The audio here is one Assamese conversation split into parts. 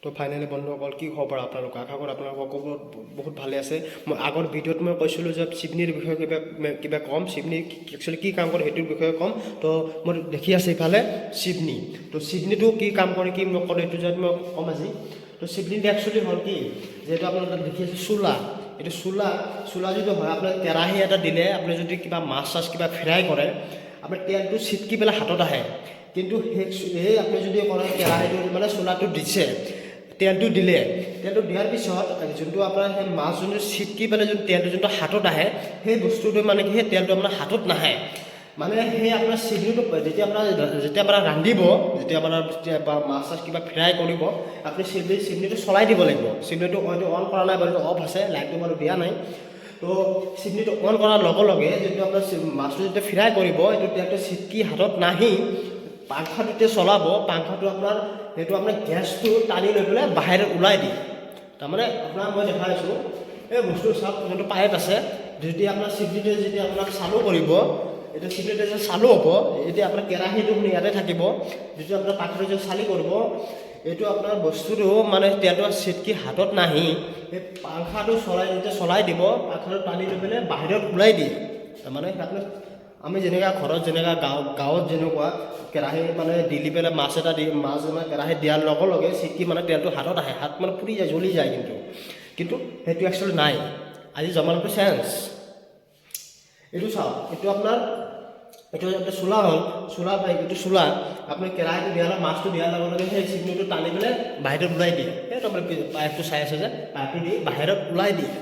তো ফাইনেলি বন্ধুসকল কি খবৰ আপোনালোক আশা কৰোঁ আপোনালোকক বহুত ভালে আছে মই আগৰ ভিডিঅ'ত মই কৈছিলোঁ যে চিমনিৰ বিষয়ে কিবা কম চিমনি একচুৱেলি কি কাম কৰে সেইটোৰ বিষয়ে কম তো মই দেখি আছে ইফালে চিমনি তো চিমনিটো কি কাম কৰে কি নকৰে এইটো যদি মই কম আজি তো চিমনিটো একচুৱেলি হ'ল কি যেহেতু আপোনালোকে দেখি আছে চোলা এইটো চোলা যদি হয় আপোনাৰ কেৰাহী এটা দিলে আপুনি যদি কিবা মাছ চাছ কিবা ফ্ৰাই কৰে আপোনাৰ তেলটো ছিটকি পেলাই হাতত আহে কিন্তু সেই আপুনি যদি কৰে কেৰাহীটো মানে চোলাটো দিছে তেলটো দিয়াৰ পিছত যোনটো আপোনাৰ সেই মাছ যোনটো ছিটকি পেলাই যোনটো তেলটো যোনটো হাতত আহে সেই বস্তুটো মানে কি সেই তেলটো আপোনাৰ হাতত নাহে মানে সেই আপোনাৰ চিমনিটো যেতিয়া আপোনাৰ ৰান্ধিব যেতিয়া আপোনাৰ মাছ চাছ কিবা ফ্ৰাই কৰিব আপুনি চিমনিটো চলাই দিব লাগিব চিমনিটো হয়তো অন কৰা নাই বাৰু অফ আছে লাইটটো বাৰু দিয়া নাই তো চিমনিটো অন কৰাৰ লগে লগে যেতিয়া আপোনাৰ মাছটো যেতিয়া ফ্ৰাই কৰিব এইটো তেলটো ছিটকি হাতত নাহি পাংখাটোতে চলাব পাংখাটো আপোনাৰ সেইটো আপোনাৰ গেছটো টানি লৈ পেলাই বাহিৰত ওলাই দিয়ে তাৰমানে আপোনাৰ মই দেখাই আছোঁ এই বস্তু চাওক যোনটো পাইপ আছে যেতিয়া আপোনাৰ চিমনিটোৱে যেতিয়া আপোনাক চালু কৰিব এইটো চিমনিটোৱে যে চালু হ'ব এতিয়া আপোনাৰ কেৰাহীটো ইয়াতে থাকিব যেতিয়া আপোনাৰ পাংখাটো যে চালি কৰিব এইটো আপোনাৰ বস্তুটো মানে তেলটো ছিটকি হাতত নাহি এই পাংখাটো চলাই দিব পাংখাটো টানি লৈ পেলাই বাহিৰত ওলাই দিয়ে তাৰমানে আপোনাৰ আমি যেনেকুৱা ঘৰত যেনেকুৱা গাঁৱত যেনেকুৱা কেৰাহী মানে দিলি পেলাই মাছ মানে কেৰাহীত দিয়াৰ লগে লগে চিটকি মানে তেলটো হাতত আহে হাত মানে পুৰি যায় জ্বলি যায় কিন্তু সেইটো একচুৱেলি নাই আজি জমানাটো চেঞ্জ এইটো চাওক এইটো আপোনাৰ চোলা হ'ল এইটো চোলা আপুনি কেৰাহীটো দিয়াৰ মাছটো দিয়াৰ লগে লগে সেই চিমনিটো টানি পেলাই বাহিৰত ওলাই দিয়ে সেইটো আপুনি পাইপটো চাই আছে যে পাইপটো দি বাহিৰত ওলাই দিয়ে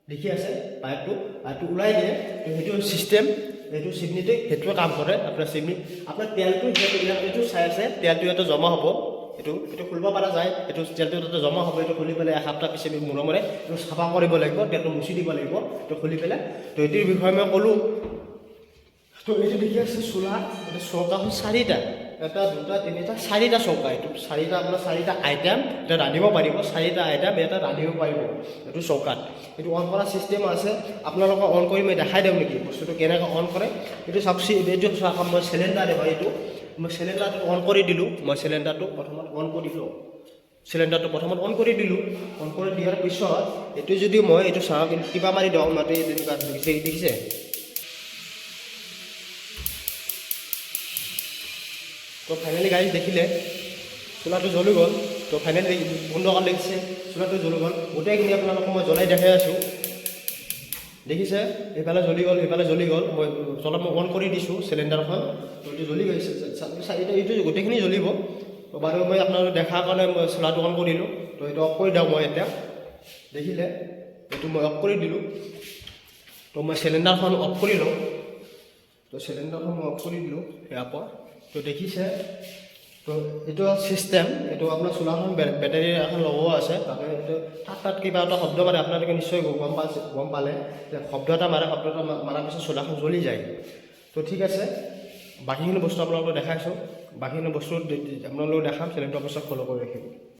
দেখি আছে পাইপটো ওলাই দিয়ে সেইটো চিষ্টেম এইটো চিমনিতে সেইটোৱে কাম কৰে আপোনাৰ চিমনি আপোনাৰ তেলটো এইটো চাই আছে তেলটো ইয়াতে জমা হ'ব এইটো খুলিব পৰা যায় এইটো তেলটো তাতে জমা হ'ব এইটো খুলি পেলাই এসপ্তাহ পিছে মূৰে এইটো চাফা কৰিব লাগিব তেলটো মুচি দিব লাগিব এইটো খুলি পেলাই তো এইটোৰ বিষয়ে মই ক'লোঁ তো এইটো দেখি আছে চোলা এইটো চৌকা হ'ল চাৰিটা এটা দুটা তিনিটা চাৰিটা চৌকা এইটো আপোনাৰ চাৰিটা আইটেম এটা ৰান্ধিব পাৰিব চাৰিটা আইটেম এটা ৰান্ধিব পাৰিব এইটো চৌকাত এইটো অন কৰা চিষ্টেম আছে আপোনালোকক অন কৰি মই দেখাই দিওঁ নেকি বস্তুটো কেনেকৈ অন কৰে এইটো চাওক এইটো চাওক মই চিলিণ্ডাৰে হয় এইটো মই চিলিণ্ডাৰটো অন কৰি দিলোঁ চিলিণ্ডাৰটো প্ৰথমত অন কৰি দিলোঁ অন কৰি দিয়াৰ পিছত এইটো যদি মই এইটো চাওক কিবা মাৰি দিওঁ মাটি তেনেকুৱা দেখিছে তো ফাইনেলি গাড়ী দেখিলে চোলাটো জ্বলি গ'ল তো ফাইনেলি বন্ধুসকল দেখিছে চোলাটো জ্বলি গ'ল গোটেইখিনি আপোনালোকক মই জ্বলাই দেখাই আছোঁ দেখিছে এইফালে জ্বলি গ'ল মই অন কৰি দিছোঁ চিলিণ্ডাৰখন তো এইটো জ্বলি গৈছে এইটো গোটেইখিনি জ্বলিব তো বাৰু মই আপোনালোকক দেখাৰ কাৰণে মই চোলাটো অন কৰিলোঁ তো এইটো অফ কৰি দিওঁ মই এতিয়া দেখিলে এইটো মই অফ কৰি দিলোঁ তো মই চিলিণ্ডাৰখন অফ কৰি লওঁ তো চিলিণ্ডাৰখন মই অফ কৰি দিলোঁ ইয়াৰ পৰা তো দেখিছে তো এইটো চিষ্টেম এইটো আপোনাৰ চোলাখন বেটাৰী এখন লগোৱা আছে তাতে এইটো তাত কিবা এটা শব্দ মাৰে আপোনালোকে নিশ্চয় গম পালে যে শব্দ এটা মাৰাৰ পিছত চোলাখন জ্বলি যায় তো ঠিক আছে বাকীখিনি বস্তু আপোনালোকক দেখাইছোঁ বাকীখিনি বস্তু আপোনালোকক দেখাম চেনেলটো অৱশ্যে ফ'ল' কৰি ৰাখিব